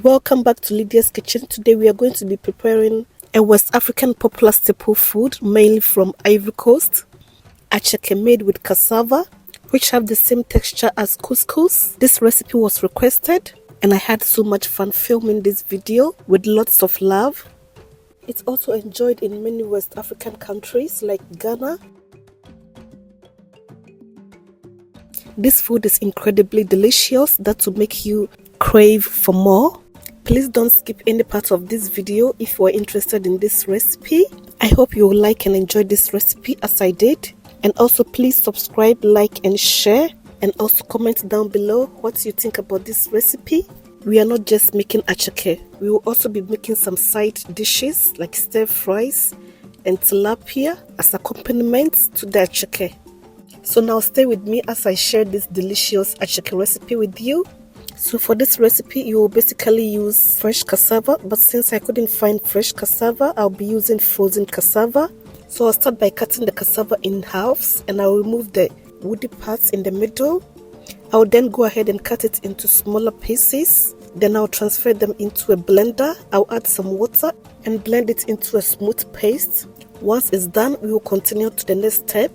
Welcome back to Lydia's Kitchen. Today we are going to be preparing a West African popular staple food, mainly from Ivory Coast, Akyeke, made with cassava, which have the same texture as couscous. This recipe was requested and I had so much fun filming this video with lots of love. It's also enjoyed in many West African countries like Ghana. This food is incredibly delicious, that will make you crave for more. Please don't skip any part of this video if you are interested in this recipe. I hope you will like and enjoy this recipe as I did. And also please subscribe, like and share, and also comment down below what you think about this recipe. We are not just making akyeke, we will also be making some side dishes like stir fries and tilapia as accompaniment to the akyeke. So now stay with me as I share this delicious akyeke recipe with you. So for this recipe you will basically use fresh cassava, but since I couldn't find fresh cassava, I'll be using frozen cassava. So I'll start by cutting the cassava in halves and I'll remove the woody parts in the middle. I'll then go ahead and cut it into smaller pieces. Then I'll transfer them into a blender. I'll add some water and blend it into a smooth paste. Once it's done, we will continue to the next step.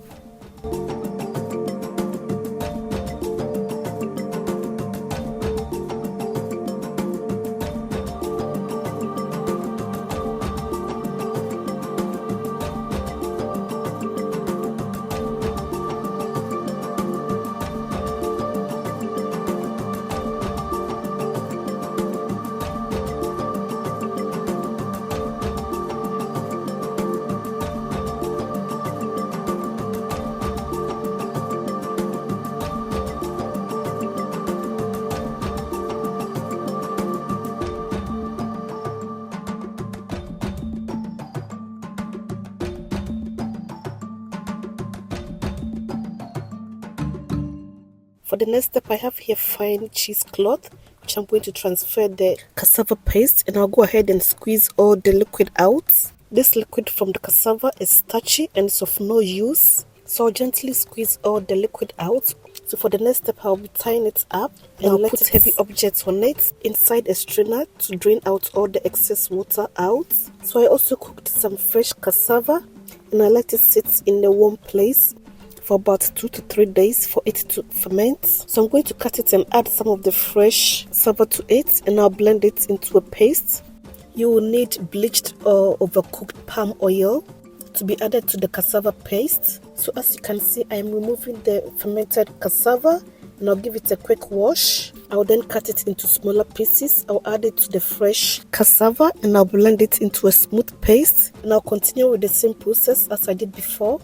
For the next step, I have here fine cheesecloth, which I'm going to transfer the cassava paste, and I'll go ahead and squeeze all the liquid out. This liquid from the cassava is starchy and it's of no use, so I'll gently squeeze all the liquid out. So for the next step, I'll be tying it up and I'll put heavy objects on it inside a strainer to drain out all the excess water out. So I also cooked some fresh cassava and I let it sit in a warm place for about 2 to 3 days for it to ferment. So I'm going to cut it and add some of the fresh cassava to it, and I'll blend it into a paste. You will need bleached or overcooked palm oil to be added to the cassava paste. So as you can see, I am removing the fermented cassava and I'll give it a quick wash. I'll then cut it into smaller pieces. I'll add it to the fresh cassava and I'll blend it into a smooth paste, and I'll continue with the same process as I did before.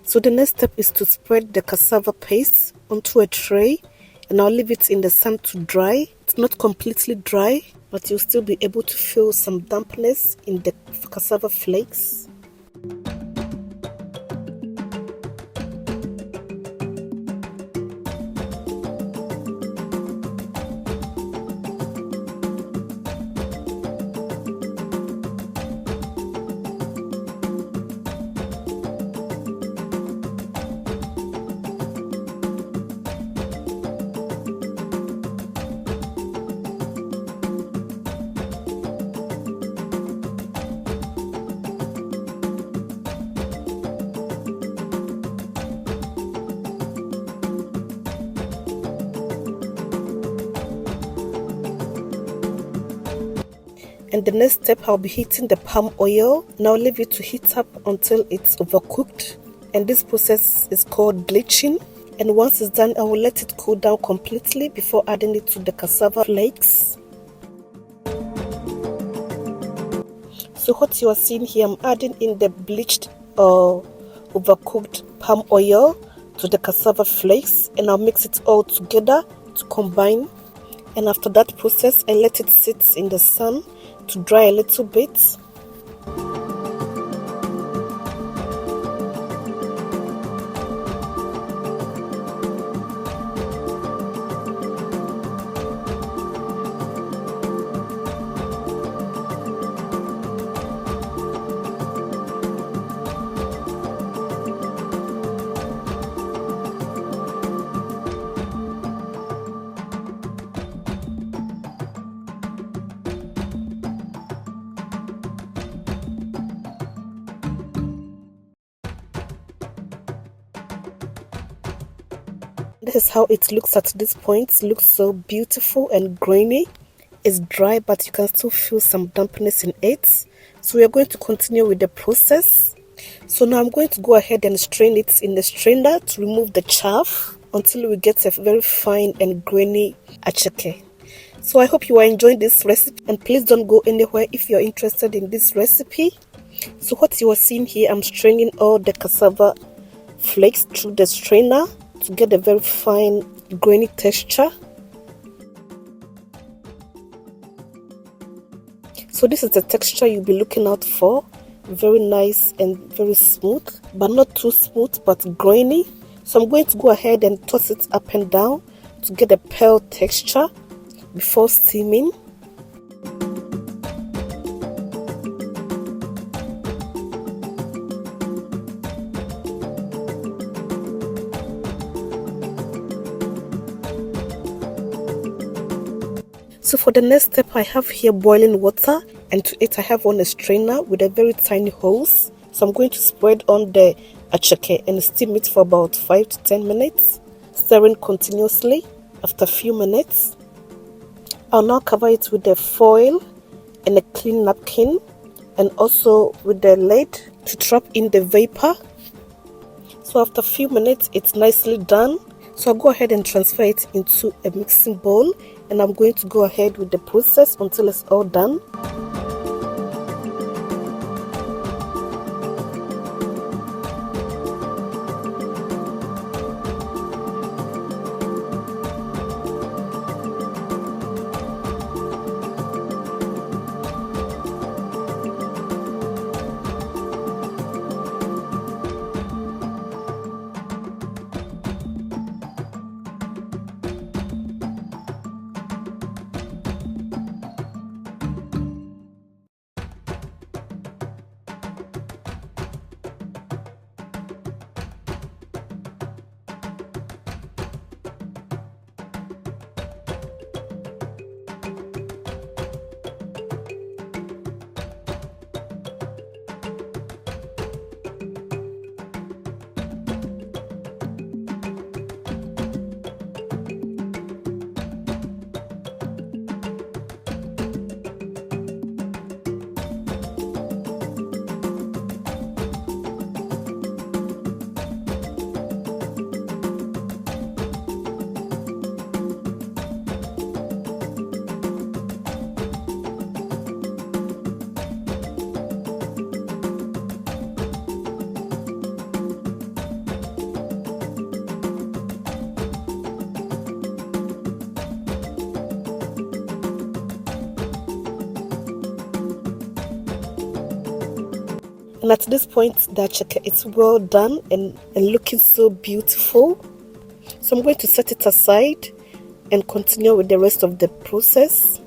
So the next step is to spread the cassava paste onto a tray, and I'll leave it in the sun to dry. It's not completely dry, but you'll still be able to feel some dampness in the cassava flakes. And the next step, I'll be heating the palm oil. Now leave it to heat up until it's overcooked. And this process is called bleaching. And once it's done, I will let it cool down completely before adding it to the cassava flakes. So what you are seeing here, I'm adding in the bleached or overcooked palm oil to the cassava flakes, and I'll mix it all together to combine. And after that process, I let it sit in the sun to dry a little bit. This is how it looks at this point. It looks so beautiful and grainy. It's dry, but you can still feel some dampness in it. So we are going to continue with the process. So now I'm going to go ahead and strain it in the strainer to remove the chaff until we get a very fine and grainy akyeke. So I hope you are enjoying this recipe, and please don't go anywhere if you're interested in this recipe. So what you are seeing here, I'm straining all the cassava flakes through the strainer to get a very fine grainy texture. So this is the texture you'll be looking out for. Very nice and very smooth, but not too smooth, but grainy. So I'm going to go ahead and toss it up and down to get a pearl texture before steaming. So for the next step, I have here boiling water, and to it I have on a strainer with a very tiny hose. So I'm going to spread on the akyeke and steam it for about 5 to 10 minutes, stirring continuously. After a few minutes, I'll now cover it with the foil and a clean napkin, and also with the lid to trap in the vapor. So after a few minutes, it's nicely done. So I'll go ahead and transfer it into a mixing bowl, and I'm going to go ahead with the process until it's all done. And at this point, the akyeke is well done and looking so beautiful. So I'm going to set it aside and continue with the rest of the process.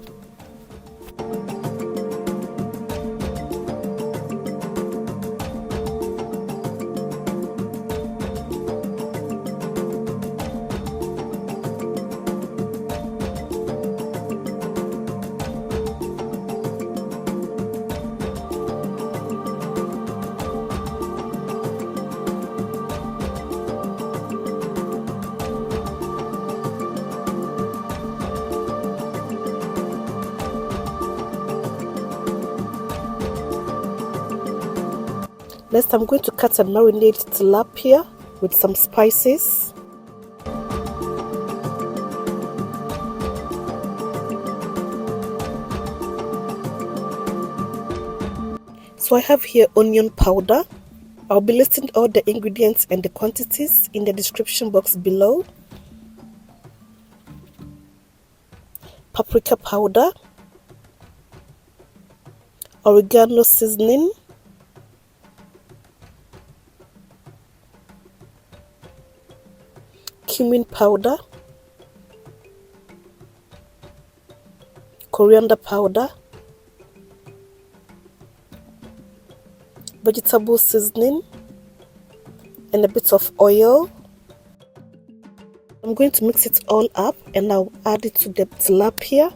Next, I'm going to cut and marinate tilapia with some spices. So I have here onion powder. I'll be listing all the ingredients and the quantities in the description box below. Paprika powder, oregano seasoning, cumin powder, coriander powder, vegetable seasoning, and a bit of oil. I'm going to mix it all up and I'll add it to the tilapia.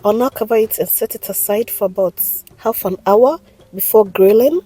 I'll now cover it and set it aside for about half an hour before grilling.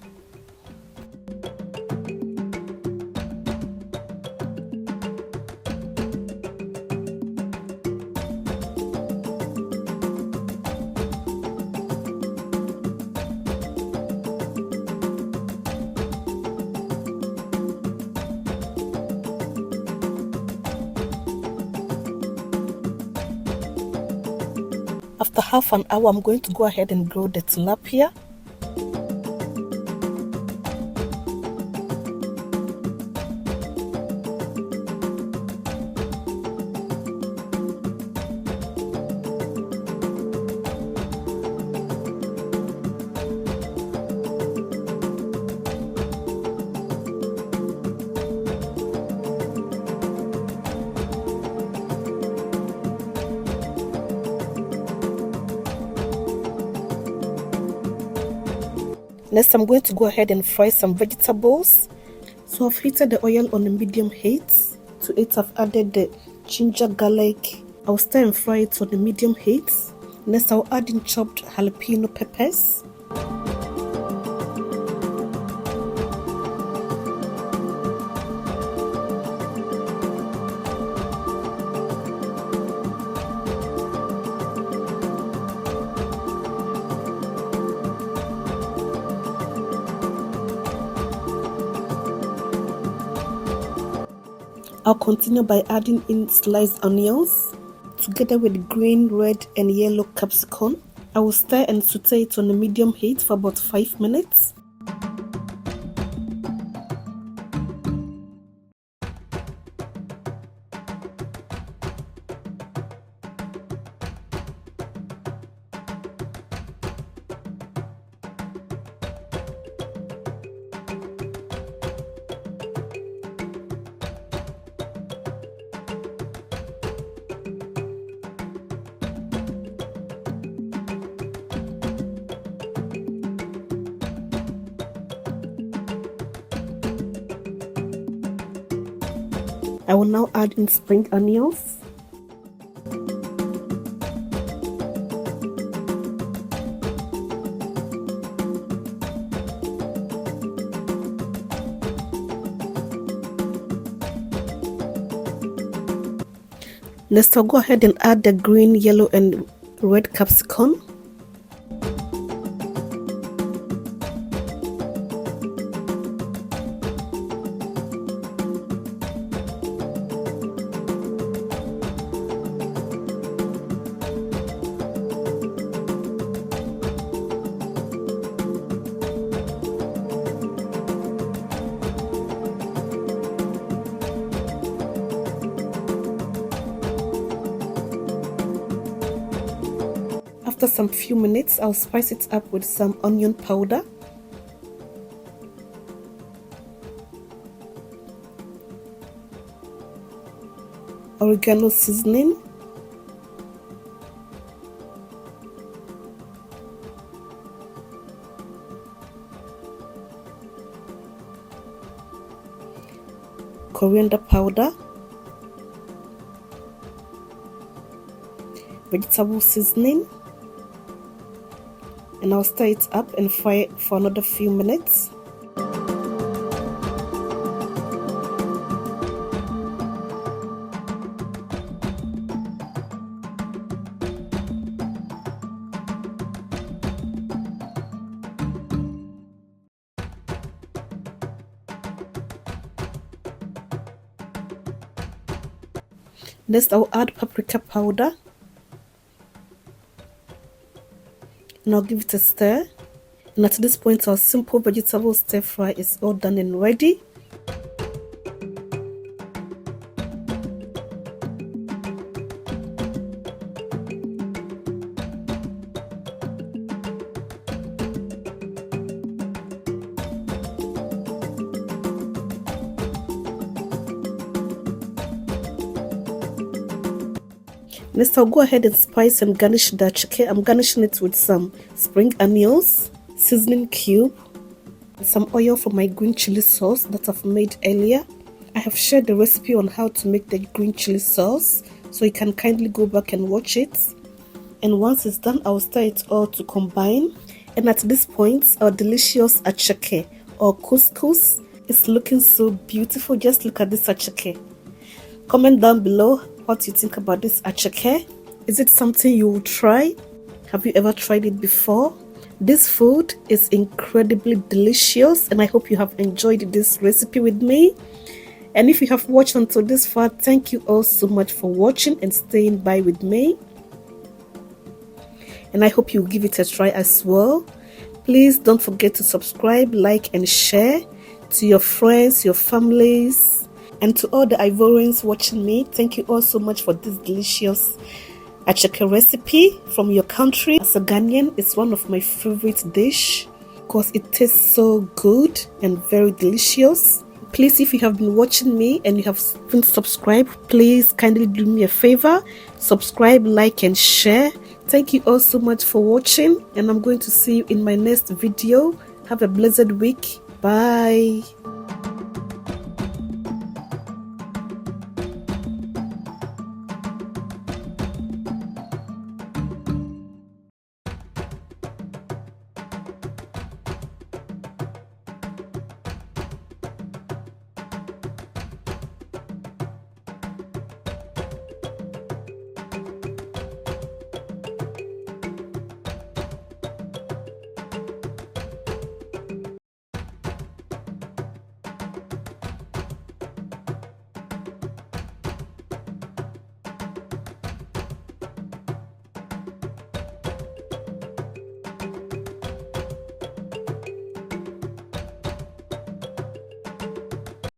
After half an hour, I'm going to go ahead and grill the tilapia. Next, I'm going to go ahead and fry some vegetables. So I've heated the oil on a medium heat. To it, I've added the ginger garlic. I'll stir and fry it on a medium heat. Next, I'll add in chopped jalapeno peppers. I'll continue by adding in sliced onions together with green, red and yellow capsicum. I will stir and saute it on a medium heat for about 5 minutes. I will now add in spring onions. Next, I'll go ahead and add the green, yellow, and red capsicum. After some few minutes, I'll spice it up with some onion powder, oregano seasoning, coriander powder, vegetable seasoning, and I'll stir it up and fry it for another few minutes. Next, I'll add paprika powder. And I'll give it a stir. And at this point, our simple vegetable stir fry is all done and ready. Next, I'll go ahead and spice and garnish the akyeke. I'm garnishing it with some spring onions, seasoning cube, and some oil for my green chili sauce that I've made earlier. I have shared the recipe on how to make the green chili sauce, so you can kindly go back and watch it. And once it's done, I'll stir it all to combine. And at this point, our delicious akyeke or couscous is looking so beautiful. Just look at this akyeke. Comment down below what you think about this akyeke. Is it something you will try? Have you ever tried it before? This food is incredibly delicious, and I hope you have enjoyed this recipe with me. And if you have watched until this far, thank you all so much for watching and staying by with me. And I hope you will give it a try as well. Please don't forget to subscribe, like, and share to your friends, your families. And to all the Ivorians watching me, thank you all so much for this delicious akyeke recipe from your country. As a Ghanaian, it's one of my favorite dish because it tastes so good and very delicious. Please, if you have been watching me and you have been subscribed, please kindly do me a favor, subscribe, like, and share. Thank you all so much for watching, and I'm going to see you in my next video. Have a blessed week. Bye.